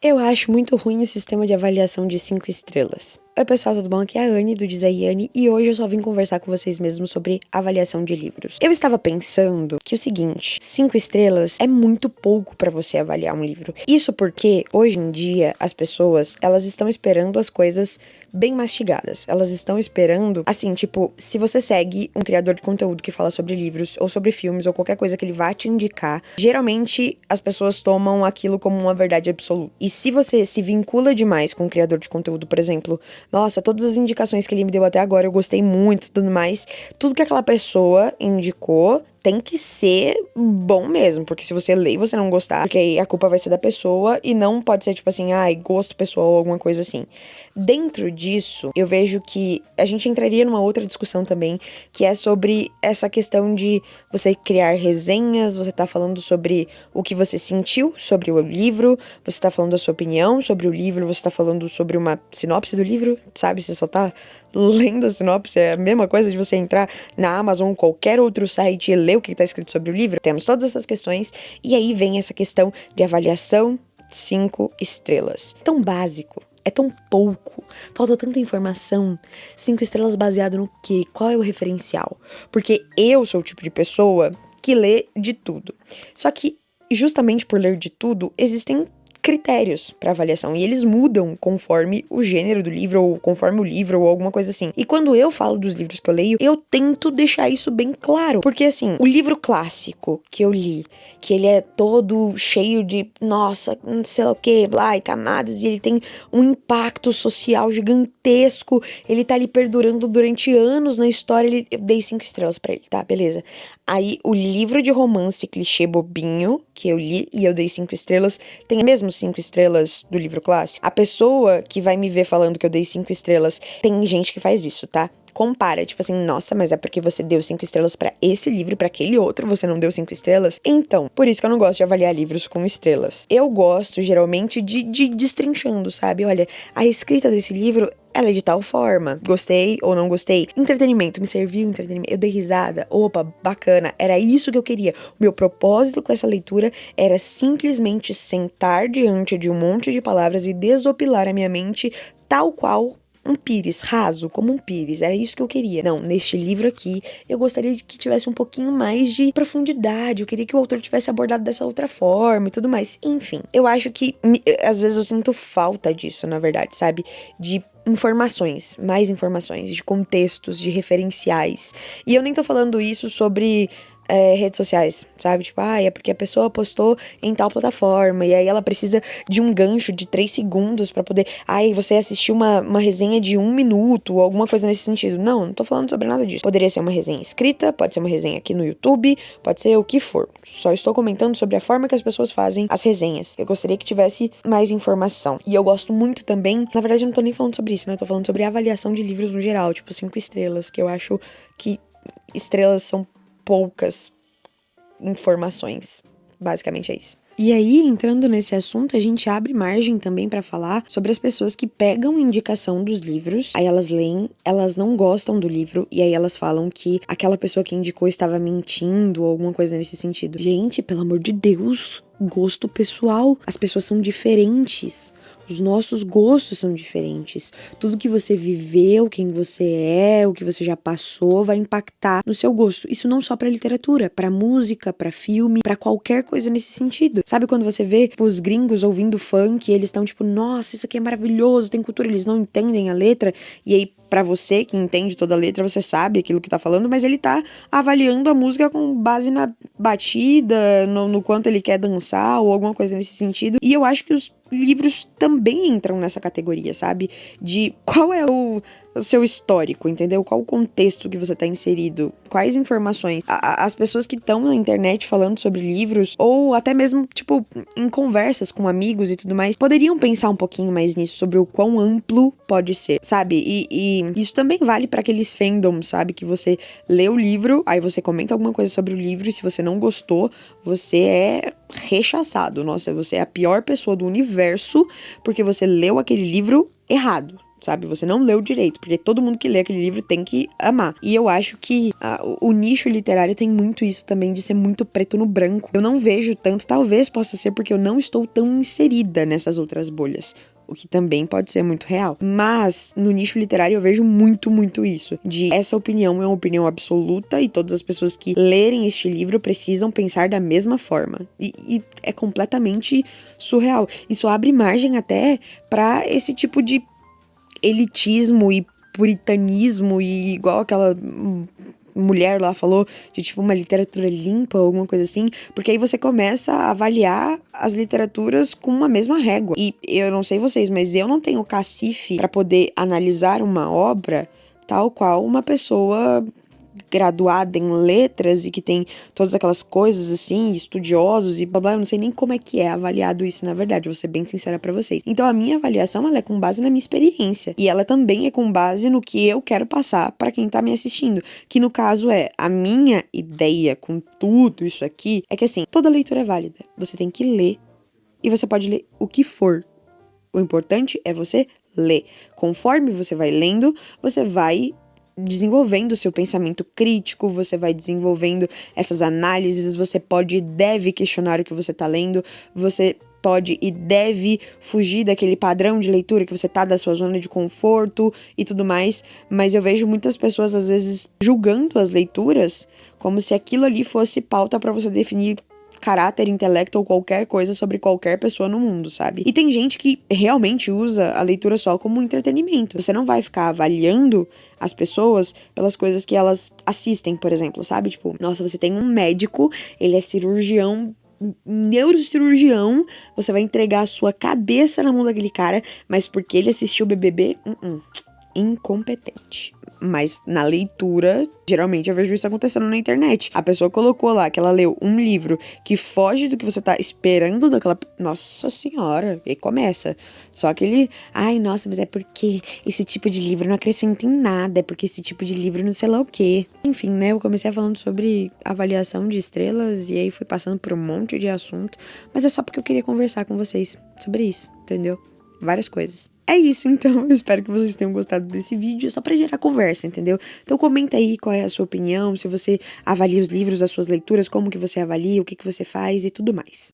Eu acho muito ruim o sistema de avaliação de 5 estrelas. Oi pessoal, tudo bom? Aqui é a Anne do Dizaiane e hoje eu só vim conversar com vocês mesmos sobre avaliação de livros. Eu estava pensando que o seguinte, 5 estrelas é muito pouco pra você avaliar um livro. Isso porque hoje em dia as pessoas, elas estão esperando as coisas bem mastigadas. Elas estão esperando, assim, tipo, se você segue um criador de conteúdo que fala sobre livros ou sobre filmes ou qualquer coisa que ele vá te indicar, geralmente as pessoas tomam aquilo como uma verdade absoluta. E se você se vincula demais com um criador de conteúdo, por exemplo, nossa, todas as indicações que ele me deu até agora eu gostei muito, tudo mais, tudo que aquela pessoa indicou tem que ser bom mesmo, porque se você ler e você não gostar, porque aí a culpa vai ser da pessoa e não pode ser tipo assim, ai, gosto pessoal ou alguma coisa assim. Dentro disso, eu vejo que a gente entraria numa outra discussão também, que é sobre essa questão de você criar resenhas, você tá falando sobre o que você sentiu sobre o livro, você tá falando a sua opinião sobre o livro, você tá falando sobre uma sinopse do livro, sabe? Você só tá lendo a sinopse, é a mesma coisa de você entrar na Amazon ou qualquer outro site e ler o que tá escrito sobre o livro. Temos todas essas questões, e aí vem essa questão de avaliação 5 estrelas. Tão básico, é tão pouco, falta tanta informação. 5 estrelas baseado no quê? Qual é o referencial? Porque eu sou o tipo de pessoa que lê de tudo. Só que, justamente por ler de tudo, existem critérios para avaliação e eles mudam conforme o gênero do livro ou conforme o livro ou alguma coisa assim. E quando eu falo dos livros que eu leio, eu tento deixar isso bem claro, porque assim, o livro clássico que eu li, que ele é todo cheio de, nossa, não sei lá o que, blá, e camadas, e ele tem um impacto social gigantesco, ele tá ali perdurando durante anos na história, eu dei 5 estrelas para ele, tá, beleza. Aí o livro de romance clichê bobinho que eu li e eu dei 5 estrelas, tem mesmo 5 estrelas do livro clássico. A pessoa que vai me ver falando que eu dei 5 estrelas, tem gente que faz isso, tá? Compara, tipo assim, nossa, mas é porque você deu 5 estrelas pra esse livro e pra aquele outro, você não deu 5 estrelas? Então, por isso que eu não gosto de avaliar livros com estrelas. Eu gosto, geralmente, de destrinchando, sabe? Olha, a escrita desse livro, ela é de tal forma. Gostei ou não gostei. Entretenimento, me serviu entretenimento. Eu dei risada. Opa, bacana. Era isso que eu queria. O meu propósito com essa leitura era simplesmente sentar diante de um monte de palavras e desopilar a minha mente tal qual um pires, raso, como um pires, era isso que eu queria. Não, neste livro aqui, eu gostaria de que tivesse um pouquinho mais de profundidade, eu queria que o autor tivesse abordado dessa outra forma e tudo mais. Enfim, eu acho que, às vezes eu sinto falta disso, na verdade, sabe? De informações, mais informações, de contextos, de referenciais. E eu nem tô falando isso sobre redes sociais, sabe? Tipo, é porque a pessoa postou em tal plataforma e aí ela precisa de um gancho de 3 segundos pra poder... você assistiu uma resenha de 1 minuto ou alguma coisa nesse sentido. Não tô falando sobre nada disso. Poderia ser uma resenha escrita, pode ser uma resenha aqui no YouTube, pode ser o que for. Só estou comentando sobre a forma que as pessoas fazem as resenhas. Eu gostaria que tivesse mais informação. E eu gosto muito também... Na verdade, eu não tô nem falando sobre isso, né? Eu tô falando sobre a avaliação de livros no geral, tipo 5 estrelas, que eu acho que estrelas são poucas informações. Basicamente é isso. E aí, entrando nesse assunto, a gente abre margem também pra falar sobre as pessoas que pegam indicação dos livros, aí elas leem, elas não gostam do livro, e aí elas falam que aquela pessoa que indicou estava mentindo ou alguma coisa nesse sentido. Gente, pelo amor de Deus, gosto pessoal. As pessoas são diferentes. Os nossos gostos são diferentes. Tudo que você viveu, quem você é, o que você já passou, vai impactar no seu gosto. Isso não só pra literatura, pra música, pra filme, pra qualquer coisa nesse sentido. Sabe quando você vê os gringos ouvindo funk e eles estão tipo, nossa, isso aqui é maravilhoso, tem cultura, eles não entendem a letra, e aí pra você que entende toda a letra, você sabe aquilo que tá falando, mas ele tá avaliando a música com base na batida, no quanto ele quer dançar ou alguma coisa nesse sentido. E eu acho que os livros também entram nessa categoria, sabe? De qual é o seu histórico, entendeu? Qual o contexto que você tá inserido? Quais informações? As pessoas que estão na internet falando sobre livros, ou até mesmo, tipo, em conversas com amigos e tudo mais, poderiam pensar um pouquinho mais nisso, sobre o quão amplo pode ser, sabe? E isso também vale pra aqueles fandoms, sabe? Que você lê o livro, aí você comenta alguma coisa sobre o livro, e se você não gostou, você é rechaçado. Nossa, você é a pior pessoa do universo, porque você leu aquele livro errado. sabe? Você não leu direito, porque todo mundo que lê aquele livro tem que amar. E eu acho que o nicho literário tem muito isso também, de ser muito preto no branco. Eu não vejo tanto, talvez possa ser porque eu não estou tão inserida nessas outras bolhas. O que também pode ser muito real. Mas, no nicho literário, eu vejo muito, muito isso. De essa opinião é uma opinião absoluta e todas as pessoas que lerem este livro precisam pensar da mesma forma. E é completamente surreal. Isso abre margem até pra esse tipo de elitismo e puritanismo e igual aquela mulher lá falou, de tipo uma literatura limpa ou alguma coisa assim, porque aí você começa a avaliar as literaturas com uma mesma régua. E eu não sei vocês, mas eu não tenho cacife pra poder analisar uma obra tal qual uma pessoa graduada em letras e que tem todas aquelas coisas assim, estudiosos e blá blá, eu não sei nem como é que é avaliado isso, na verdade, vou ser bem sincera pra vocês. Então a minha avaliação, ela é com base na minha experiência e ela também é com base no que eu quero passar pra quem tá me assistindo, que no caso é, a minha ideia com tudo isso aqui é que assim, toda leitura é válida, você tem que ler e você pode ler o que for. O importante é você ler. Conforme você vai lendo, você vai desenvolvendo o seu pensamento crítico, você vai desenvolvendo essas análises, você pode e deve questionar o que você tá lendo, você pode e deve fugir daquele padrão de leitura que você tá, da sua zona de conforto e tudo mais, mas eu vejo muitas pessoas às vezes julgando as leituras como se aquilo ali fosse pauta pra você definir caráter, intelecto ou qualquer coisa sobre qualquer pessoa no mundo, sabe? E tem gente que realmente usa a leitura só como entretenimento. Você não vai ficar avaliando as pessoas pelas coisas que elas assistem, por exemplo, sabe? Tipo, nossa, você tem um médico, ele é cirurgião, neurocirurgião, você vai entregar a sua cabeça na mão daquele cara, mas porque ele assistiu o BBB, incompetente. Mas na leitura, geralmente eu vejo isso acontecendo na internet. A pessoa colocou lá que ela leu um livro que foge do que você tá esperando daquela... Nossa senhora, e aí começa. Só aquele... Ai, nossa, mas é porque esse tipo de livro não acrescenta em nada. É porque esse tipo de livro não sei lá o quê. Enfim, né, eu comecei falando sobre avaliação de estrelas e aí fui passando por um monte de assunto. Mas é só porque eu queria conversar com vocês sobre isso, entendeu? Várias coisas. É isso, então. Eu espero que vocês tenham gostado desse vídeo, só pra gerar conversa, entendeu? Então comenta aí qual é a sua opinião, se você avalia os livros, as suas leituras, como que você avalia, o que que você faz e tudo mais.